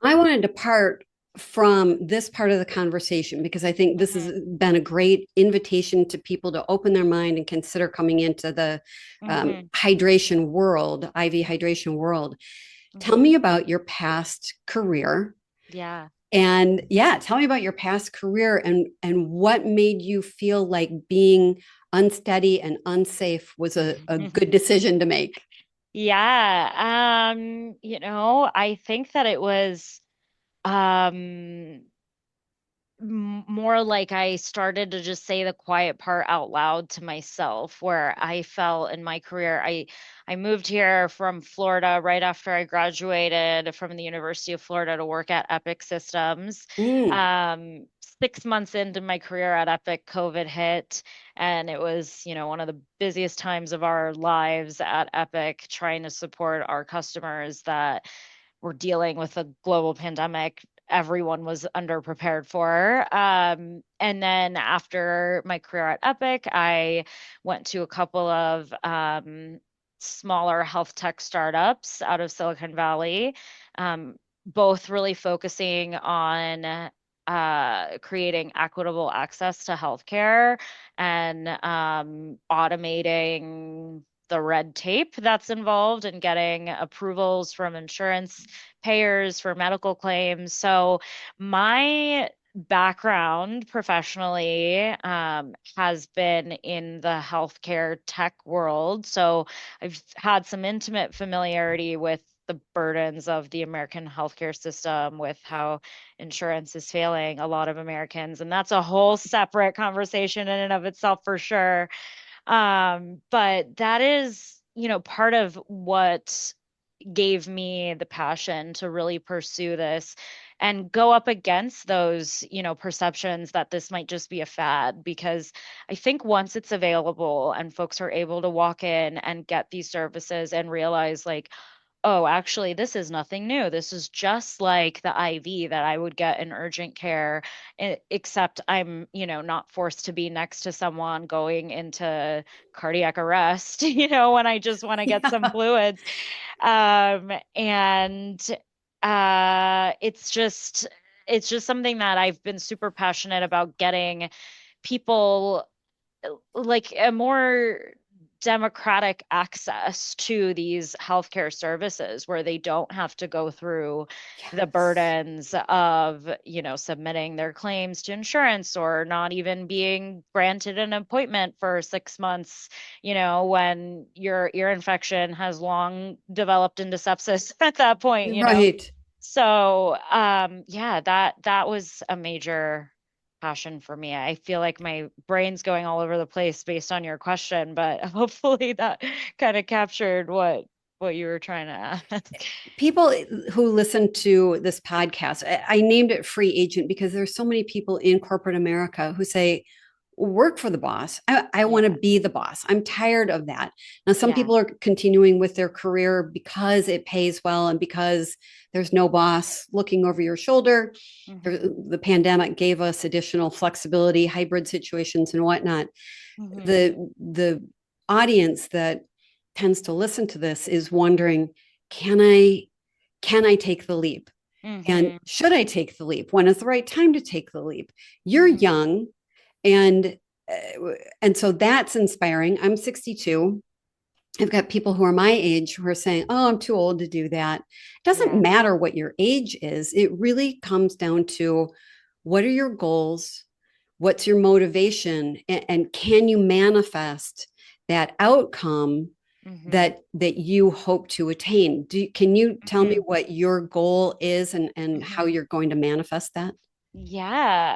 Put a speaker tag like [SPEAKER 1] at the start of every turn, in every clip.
[SPEAKER 1] I want to depart from this part of the conversation because I think this has
[SPEAKER 2] Mhm,
[SPEAKER 1] been a great invitation to people to open their mind and consider coming into the
[SPEAKER 2] mhm,
[SPEAKER 1] hydration world, IV hydration world. Tell
[SPEAKER 2] mhm.
[SPEAKER 1] me about your past career.
[SPEAKER 2] Yeah.
[SPEAKER 1] And yeah, tell me about your past career and what made you feel like being unsteady and unsafe was a good decision to make.
[SPEAKER 2] Yeah. I think that it was more like I started to just say the quiet part out loud to myself, where I felt in my career. I moved here from Florida right after I graduated from the University of Florida to work at Epic Systems.
[SPEAKER 1] Mm,
[SPEAKER 2] 6 months into my career at Epic, COVID hit, and it was, one of the busiest times of our lives at Epic, trying to support our customers that were dealing with a global pandemic everyone was underprepared for. And then after my career at Epic, I went to a couple of smaller health tech startups out of Silicon Valley, um, both really focusing on creating equitable access to healthcare and automating the red tape that's involved in getting approvals from insurance payers for medical claims. So my background professionally has been in the healthcare tech world. So I've had some intimate familiarity with the burdens of the American healthcare system, with how insurance is failing a lot of Americans. And that's a whole separate conversation in and of itself for sure. But that is, part of what gave me the passion to really pursue this and go up against those, perceptions that this might just be a fad. Because I think once it's available and folks are able to walk in and get these services and realize, like, oh, actually, this is nothing new. This is just like the IV that I would get in urgent care, except I'm, not forced to be next to someone going into cardiac arrest, when I just want to get some
[SPEAKER 1] yeah.
[SPEAKER 2] fluids. And it's just something that I've been super passionate about getting people like a more democratic access to these healthcare services where they don't have to go through the
[SPEAKER 1] Yes.
[SPEAKER 2] burdens of, submitting their claims to insurance or not even being granted an appointment for 6 months, when your ear infection has long developed into sepsis at that point.
[SPEAKER 1] Right.
[SPEAKER 2] So, yeah, that was a major passion for me. I feel like my brain's going all over the place based on your question, but hopefully that kind of captured what you were trying to ask.
[SPEAKER 1] People who listen to this podcast, I named it free agent because there's so many people in corporate America who say, work for the boss. I want to
[SPEAKER 2] Yeah.
[SPEAKER 1] be the boss. I'm tired of that. Now, some
[SPEAKER 2] Yeah.
[SPEAKER 1] people are continuing with their career because it pays well and because there's no boss looking over your shoulder.
[SPEAKER 2] Hmm.
[SPEAKER 1] The pandemic gave us additional flexibility, hybrid situations, and whatnot.
[SPEAKER 2] Hmm.
[SPEAKER 1] The audience that tends to listen to this is wondering, can I can I take the leap? And
[SPEAKER 2] Hmm.
[SPEAKER 1] should I take the leap? When is the right time to take the leap? You're
[SPEAKER 2] Hmm.
[SPEAKER 1] young, and so that's inspiring. I'm 62. I've got people who are my age who are saying, "Oh, I'm too old to do that." It doesn't
[SPEAKER 2] Yeah.
[SPEAKER 1] matter what your age is. It really comes down to what are your goals? What's your motivation? And can you manifest that outcome
[SPEAKER 2] Hmm.
[SPEAKER 1] that you hope to attain? Can you tell me
[SPEAKER 2] Hmm.
[SPEAKER 1] what your goal is and how
[SPEAKER 2] Hmm.
[SPEAKER 1] you're going to manifest that?
[SPEAKER 2] Yeah.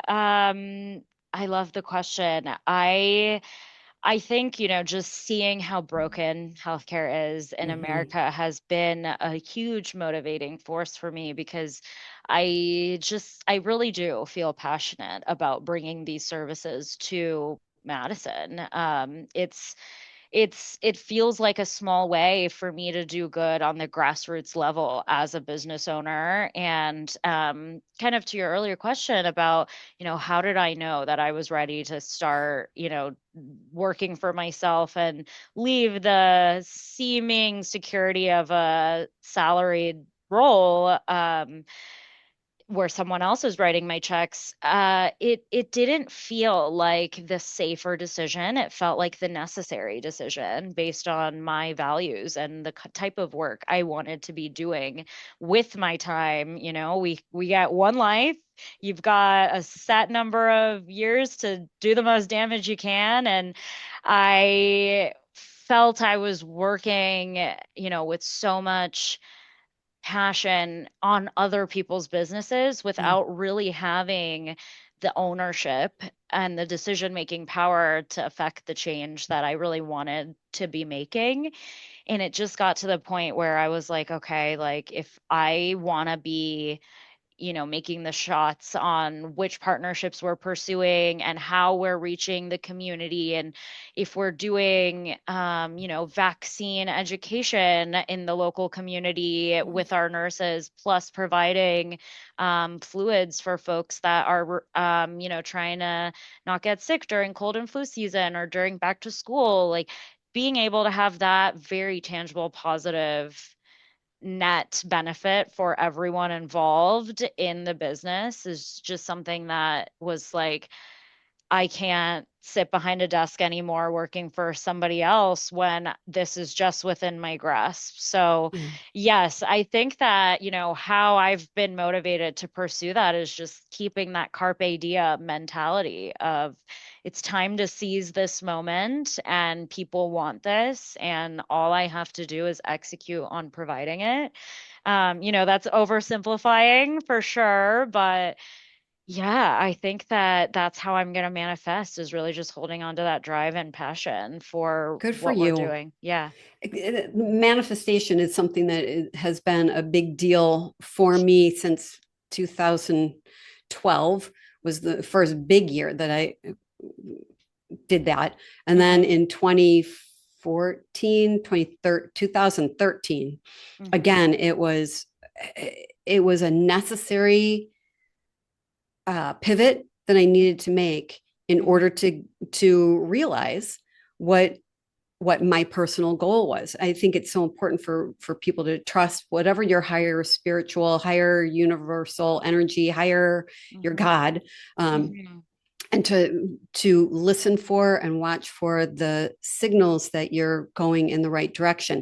[SPEAKER 2] I love the question. I think, just seeing how broken healthcare is in
[SPEAKER 1] Mhm.
[SPEAKER 2] America has been a huge motivating force for me, because I really do feel passionate about bringing these services to Madison. It feels like a small way for me to do good on the grassroots level as a business owner. And kind of to your earlier question about, how did I know that I was ready to start, working for myself and leave the seeming security of a salaried role? where someone else is writing my checks, it didn't feel like the safer decision. It felt like the necessary decision based on my values and the type of work I wanted to be doing with my time. You know, we got one life. You've got a set number of years to do the most damage you can, and I felt I was working, with so much passion on other people's businesses
[SPEAKER 1] Yeah.
[SPEAKER 2] without really having the ownership and the decision-making power to affect the change that I really wanted to be making. And it just got to the point where I was like, okay, like if I want to be making the shots on which partnerships we're pursuing and how we're reaching the community. And if we're doing, vaccine education in the local community with our nurses, plus providing fluids for folks that are, trying to not get sick during cold and flu season or during back to school, like being able to have that very tangible, positive net benefit for everyone involved in the business is just something that was like, I can't sit behind a desk anymore working for somebody else when this is just within my grasp. So,
[SPEAKER 1] Yeah.
[SPEAKER 2] yes, I think that, how I've been motivated to pursue that is just keeping that carpe diem mentality of it's time to seize this moment and people want this, and all I have to do is execute on providing it. That's oversimplifying for sure, but yeah, I think that that's how I'm going to manifest is really just holding on to that drive and passion for
[SPEAKER 1] Good for
[SPEAKER 2] what we're
[SPEAKER 1] you.
[SPEAKER 2] doing. Yeah.
[SPEAKER 1] Manifestation is something that has been a big deal for me since 2012 was the first big year that I did that. And then
[SPEAKER 2] Hmm.
[SPEAKER 1] in 2014, 2013,
[SPEAKER 2] Hmm.
[SPEAKER 1] again, it was a necessary pivot that I needed to make in
[SPEAKER 2] Hmm.
[SPEAKER 1] order to realize what my personal goal was. I think it's so important for people to trust whatever your higher spiritual, higher universal energy, higher your
[SPEAKER 2] Hmm.
[SPEAKER 1] God,
[SPEAKER 2] Hmm.
[SPEAKER 1] and to listen for and watch for the signals that you're going in the right direction.